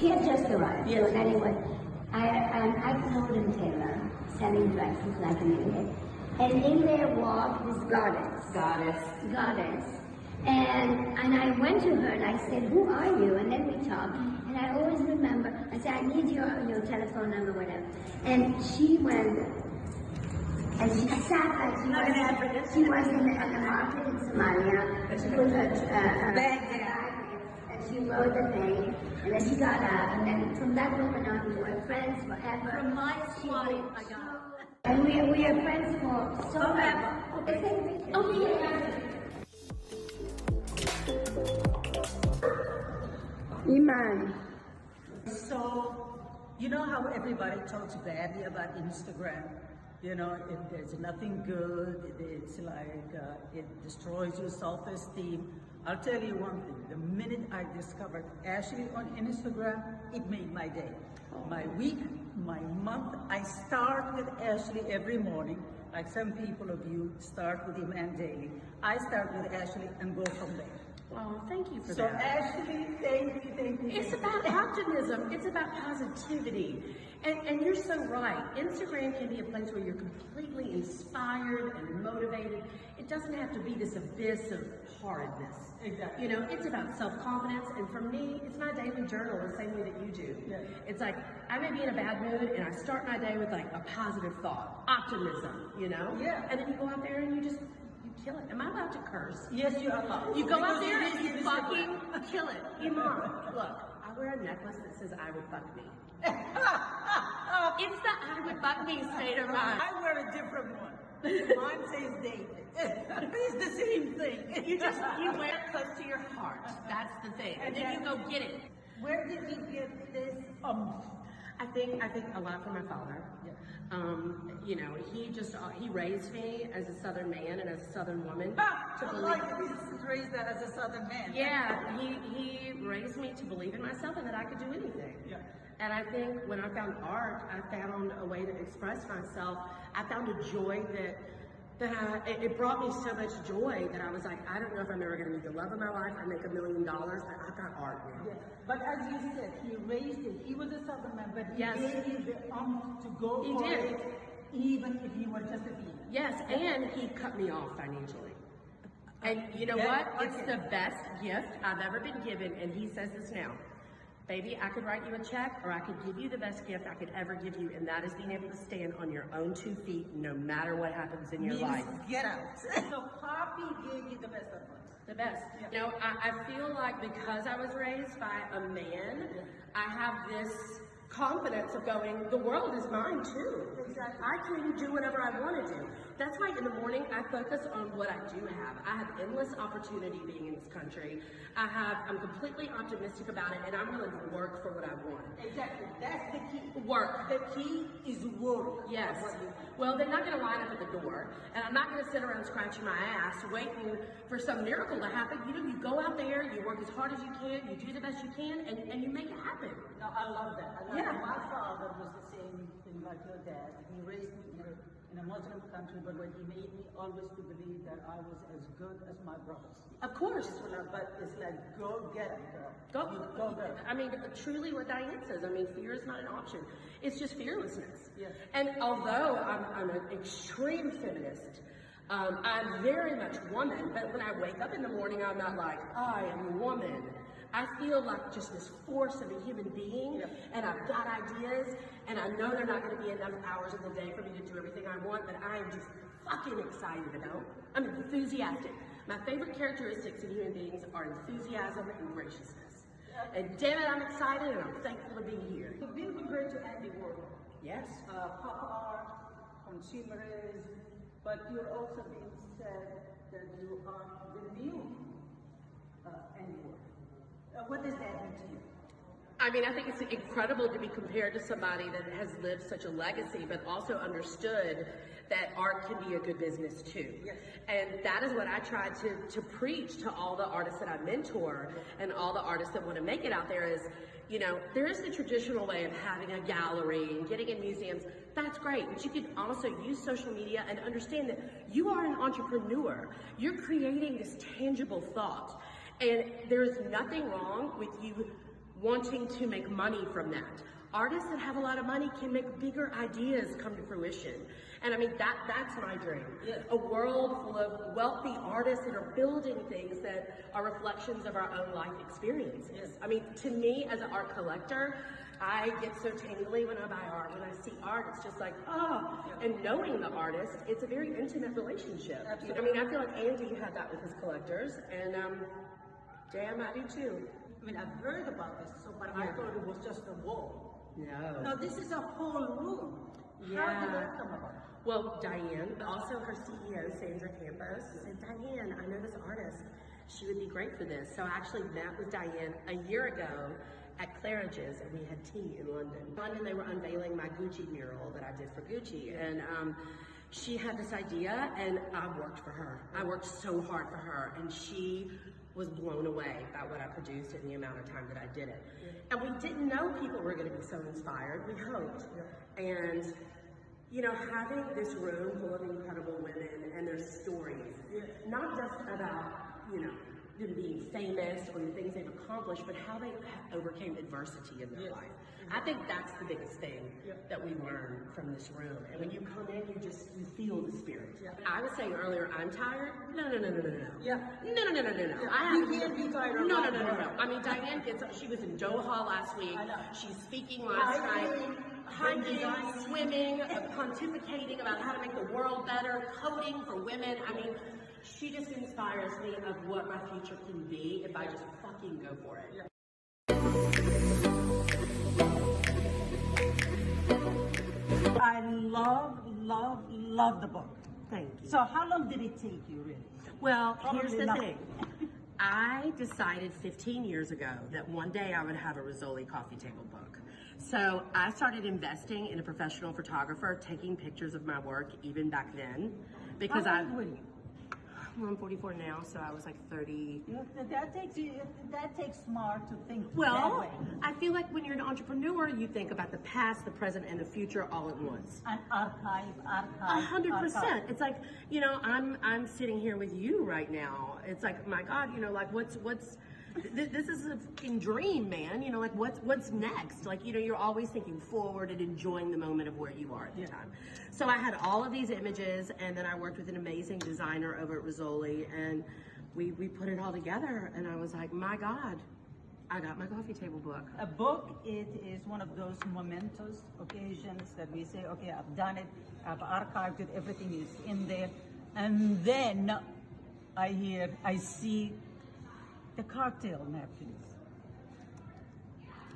she had just arrived. Yes. So anyway, I Golden Taylor, selling dresses like an idiot. And in there walked this goddess. And I went to her and I said, who are you? And then we talked. And I always remember, I said, I need your telephone number, whatever. And she went, and she sat like she was in the market in Somalia. She put her bag down and she rode the thing. And then she got up. And then from that moment on, we were friends forever. From my squatting, I got it. And we are friends for so ever. Okay. Iman. So, you know how everybody talks badly about Instagram? You know, if there's nothing good, it's like it destroys your self-esteem. I'll tell you one thing, the minute I discovered Ashley on Instagram, it made my day. My week, my month. I start with Ashley every morning, like some people of you start with Iman daily. I start with Ashley and go from there. Oh, thank you for that. So Ashley, thank you. It's about optimism. It's about positivity. And you're so right. Instagram can be a place where you're completely inspired and motivated. It doesn't have to be this abyss of horridness. Exactly. You know, it's about self-confidence. And for me, it's my daily journal the same way that you do. Yeah. It's like, I may be in a bad mood and I start my day with like a positive thought, optimism, you know? Yeah. And then you go out there and you kill it. Am I allowed to curse? Yes, you are allowed. You go out there and you fucking kill it. Iman, look, I wear a necklace that says I would fuck me. It's the I would fuck me state of mind. I wear a different one. Mine says David. It's the same thing. You wear it close to your heart. That's the thing. And then you go get it. Where did you get this? I think a lot from my father. Yeah. You know, he raised me as a Southern man and as a Southern woman to believe. Like he's raised that as a Southern man. Yeah, he raised me to believe in myself and that I could do anything. Yeah. And I think when I found art, I found a way to express myself. I found a joy it brought me so much joy that I was like, I don't know if I'm ever going to meet the love of my life or make $1 million, but I've got art now. Yeah. But as you said, he raised it. He was a Southern man, but he Yes. gave you the to go He for did. it, even if you were just a female. Yes, and he cut me off financially. And you know Yeah, what? It's okay. the best gift I've ever been given, and he says this now. Baby, I could write you a check, or I could give you the best gift I could ever give you, and that is being able to stand on your own 2 feet no matter what happens in your life. Get out. So Poppy gave you the best advice. The best. Yeah. You know, I feel like because I was raised by a man, I have this confidence of going, the world is mine too. Exactly. I can do whatever I want to do. That's why in the morning I focus on what I do have. I have endless opportunity being in this country. I'm completely optimistic about it, and I'm willing to work for what I want. Exactly. That's the key. Work. The key is work. Yes. Well, they're not going to line up at the door, and I'm not going to sit around scratching my ass waiting for some miracle to happen. You know, you go out there, you work as hard as you can, you do the best you can, and you make it happen. No, I love that. Yeah. My father was the same thing like your dad. He raised me in a Muslim country, but when he made me always to believe that I was as good as my brothers. Of course. But it's like, go get it, girl. Go get it. I mean, truly what Diane says, I mean, fear is not an option. It's just fearlessness. Yes. And although I'm an extreme feminist, I'm very much woman, but when I wake up in the morning, I'm not like, I am woman. I feel like just this force of a human being, and I've got ideas, and I know there are not going to be enough hours in the day for me to do everything I want, but I am just fucking excited about. I'm enthusiastic. My favorite characteristics in human beings are enthusiasm and graciousness. And damn it, I'm excited, and I'm thankful to be here. You've been compared to Andy Warhol. Yes. Pop art, consumerism, but you're also being said that you are the new Andy Warhol. What does that mean to you? I mean, I think it's incredible to be compared to somebody that has lived such a legacy, but also understood that art can be a good business too. Yes. And that is what I try to preach to all the artists that I mentor and all the artists that want to make it out there is, you know, there is the traditional way of having a gallery and getting in museums. That's great, but you can also use social media and understand that you are an entrepreneur. You're creating this tangible thought. And there's nothing wrong with you wanting to make money from that. Artists that have a lot of money can make bigger ideas come to fruition. And I mean, that's my dream. Yes. A world full of wealthy artists that are building things that are reflections of our own life experiences. Yes. I mean, to me as an art collector, I get so tingly when I buy art. When I see art, it's just like, oh. And knowing the artist, it's a very intimate relationship. Absolutely. I mean, I feel like Andy had that with his collectors, and damn, I do too. I mean, I've heard about this, but I thought it was just a wall. No. No, this is a whole room. Yeah. How did that come about? Well, Diane, also her CEO, Sandra Campos, said, Diane, I know this artist. She would be great for this. So I actually met with Diane a year ago at Claridge's, and we had tea in London. In London, they were unveiling my Gucci mural that I did for Gucci. And she had this idea, and I worked for her. I worked so hard for her, and she was blown away by what I produced and the amount of time that I did it. And we didn't know people were going to be so inspired. We hoped. And, you know, having this room full of incredible women and their stories, not just about, you know, them being famous or the things they've accomplished, but how they overcame adversity in their life. I think that's the biggest thing that we learn from this room. And when you come in, you feel the spirit. I was saying earlier, I'm tired. No. Yeah. No. You can't be tired. No. I mean, Diane gets up. She was in Doha last week. She's speaking last night. Hiking, swimming, pontificating about how to make the world better, coding for women. I mean, she just inspires me of what my future can be if I just fucking go for it. I love the book. Thank you. So how long did it take you, really? Well, Probably here's the nothing. thing. I decided 15 years ago that one day I would have a Rizzoli coffee table book. So I started investing in a professional photographer, taking pictures of my work even back then. Because How old were you? Well, I'm 44 now, so I was like 30. That takes smart to think that Well, way. I feel like when you're an entrepreneur, you think about the past, the present, and the future all at once. An archive. 100%. It's like, you know, I'm sitting here with you right now. It's like, my God, you know, like what's this is a fucking dream, man. You know, like what's next? Like, you know, you're always thinking forward and enjoying the moment of where you are at the time. So I had all of these images, and then I worked with an amazing designer over at Rizzoli, and we put it all together, and I was like, my God, I got my coffee table book. A book, it is one of those momentous occasions that we say, okay, I've done it, I've archived it, everything is in there. And then I see the cocktail napkins.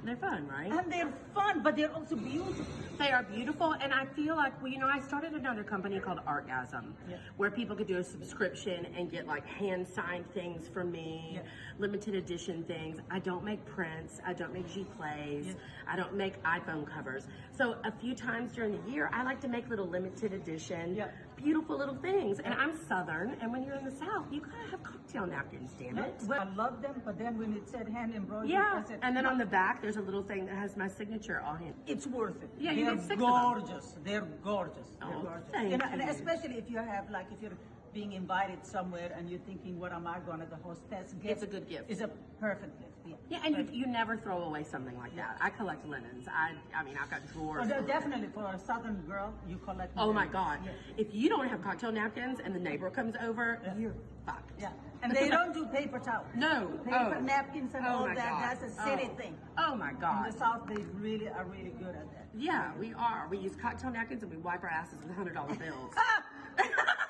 They're fun, right? And they're fun, but they're also beautiful. They are beautiful, and I feel like, well, you know, I started another company called Artgasm, where people could do a subscription and get like hand-signed things from me, limited edition things. I don't make prints, I don't make G-plays, I don't make iPhone covers. So a few times during the year, I like to make little limited edition, beautiful little things. And I'm Southern, and when you're in the South, you gotta have cocktail napkins, damn it. Well, I love them, but then when it said hand embroidered, I said, and then on the back, there's a little thing that has my signature on it. it's worth it. Yeah, you they're get 6 gorgeous. They're gorgeous. Oh, They're gorgeous. thank And you. especially if you have, like, if you're being invited somewhere and you're thinking, what am I gonna, the hostess gift? It's a good gift. It's a perfect gift. Yeah, and you never throw away something like that. I collect linens. I mean, I've got drawers. Oh, definitely for a Southern girl, you collect. Oh my them. God. Yes. If you don't have cocktail napkins and the neighbor comes over, you're fucked. Yeah, and they don't do paper towels. No. Paper napkins and all my that. God. That's a city thing. Oh my In God. the South, they really are really good at that. Yeah, we are. We use cocktail napkins and we wipe our asses with $100 bills.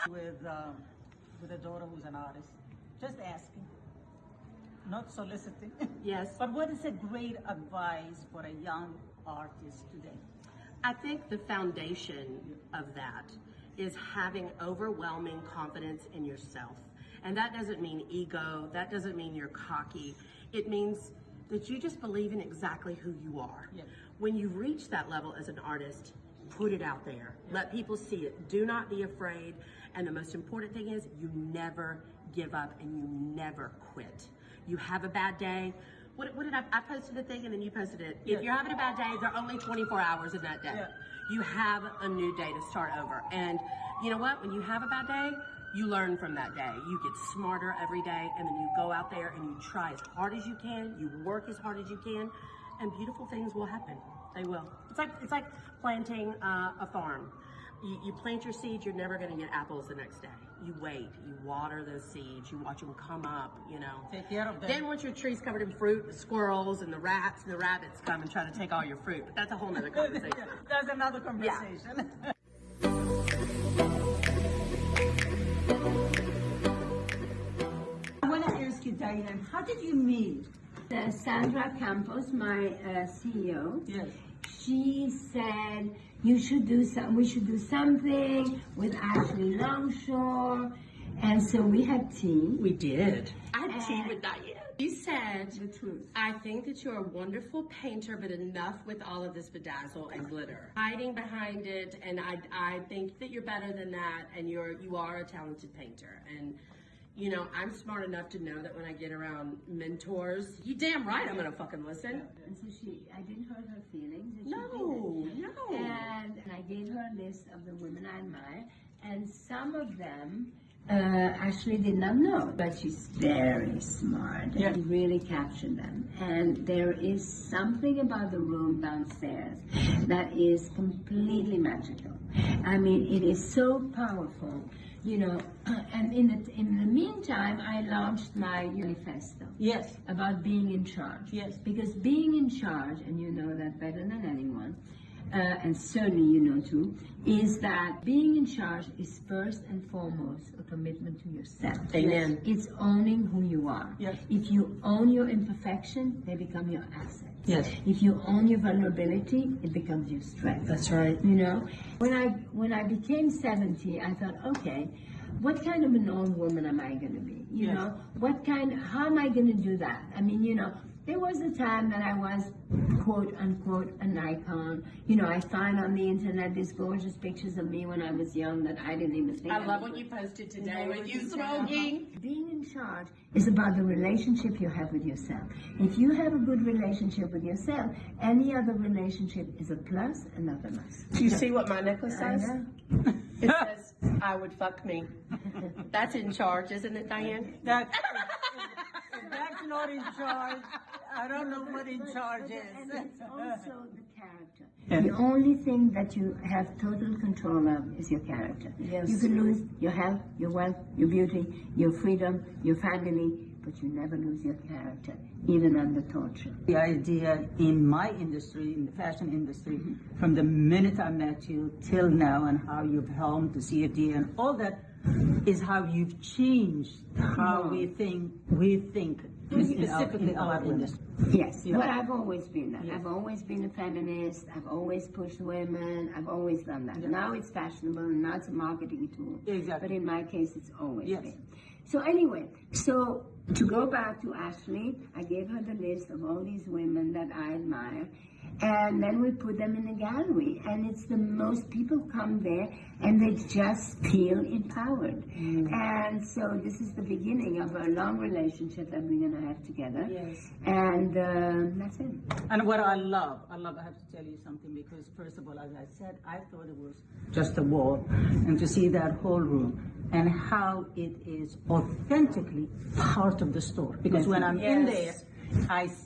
With a daughter who's an artist, just asking, not soliciting. Yes. But what is a great advice for a young artist today? I think the foundation of that is having overwhelming confidence in yourself. And that doesn't mean ego, that doesn't mean you're cocky. It means that you just believe in exactly who you are. Yes. When you reach that level as an artist, put it out there. Let people see it. Do not be afraid. And the most important thing is you never give up and you never quit. You have a bad day. What did I posted a thing and then you posted it. If you're having a bad day, there are only 24 hours in that day. You have a new day to start over. And you know what? When you have a bad day, you learn from that day. You get smarter every day, and then you go out there and you try as hard as you can, you work as hard as you can, and beautiful things will happen. They will. It's like planting a farm. You plant your seeds, you're never going to get apples the next day. You wait, you water those seeds, you watch them come up, you know. Take care of them. Then once your tree's covered in fruit, the squirrels and the rats and the rabbits come and try to take all your fruit. But that's a whole nother conversation. That's another conversation. Yeah. I want to ask you, Diane, how did you meet? Sandra Campos, my CEO. Yes. She said we should do something with Ashley Longshore, and so we had tea. We did. I had tea with Diane. She said, The truth. I think that you're a wonderful painter, but enough with all of this bedazzle and glitter. Hiding behind it, and I think that you're better than that, and you are a talented painter. And you know, I'm smart enough to know that when I get around mentors, you damn right I'm gonna fucking listen. And so I didn't hurt her feelings. And No. And I gave her a list of the women I admire, and some of them Ashley did not know, but she's very smart. Yeah. And really captured them. And there is something about the room downstairs that is completely magical. I mean, it is so powerful. You know, and in the meantime, I launched my manifesto. Yes. About being in charge. Yes. Because being in charge, and you know that better than anyone, and certainly you know too, is that being in charge is first and foremost a commitment to yourself. Amen. It's owning who you are. Yes. If you own your imperfection, they become your asset. Yes. If you own your vulnerability, it becomes your strength. That's right. You know, when I became 70, I thought, okay, what kind of an old woman am I going to be? You Yes. know, how am I going to do that? I mean, you know, there was a time that I was, quote unquote, an icon. You know, I find on the internet these gorgeous pictures of me when I was young that I didn't even think I love what you posted today with you smoking. Being in charge is about the relationship you have with yourself. If you have a good relationship with yourself, any other relationship is a plus and not a minus. Do you see what my necklace I says? know. It says, I would fuck me. That's in charge, isn't it, Diane? That's not in charge. I don't know what in charge is. And it's also the character. The only thing that you have total control of is your character. Yes. You can lose your health, your wealth, your beauty, your freedom, your family, but you never lose your character, even under torture. The idea in my industry, in the fashion industry, from the minute I met you till now, and how you've helmed the CFD and all that, is how you've changed how we think specifically our industry. Yes, Yeah. but I've always been that. Yes. I've always been a feminist. I've always pushed women. I've always done that. Now it's fashionable, and now it's a marketing tool. Exactly. But in my case, it's always Yes. been. So anyway, so to go back to Ashley, I gave her the list of all these women that I admire. And then we put them in a gallery, and it's the most people come there and they just feel empowered. And so this is the beginning of a long relationship that we're going to have together. Yes. And that's it. And what I love, I have to tell you something, because first of all, as I said, I thought it was just a wall, and to see that whole room and how it is authentically part of the store. Because when I'm in there,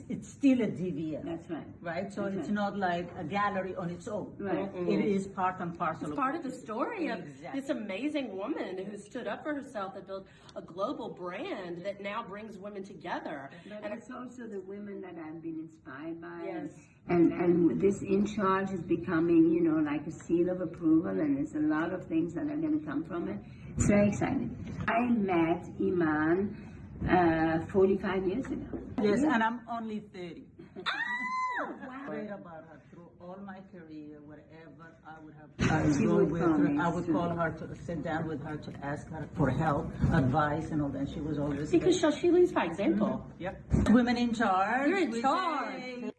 it's still a DVF. That's right. Right? So That's it's right. not like a gallery on its own. Right. It is part and parcel It's part of the story of Exactly. this amazing woman who stood up for herself, that built a global brand that now brings women together. But And it's also the women that I've been inspired by. Yes. And this in charge is becoming, you know, like a seal of approval, and there's a lot of things that are going to come from it. It's very exciting. I met Iman 45 years ago. Yes, and I'm only 30. Wow. Read about her through all my career, wherever I would have She go would with call her. me I would soon. call her to sit down with her to ask her for help, advice, and all that. She was always because she leads by example. Yep. Women in charge. You're in we charge. say.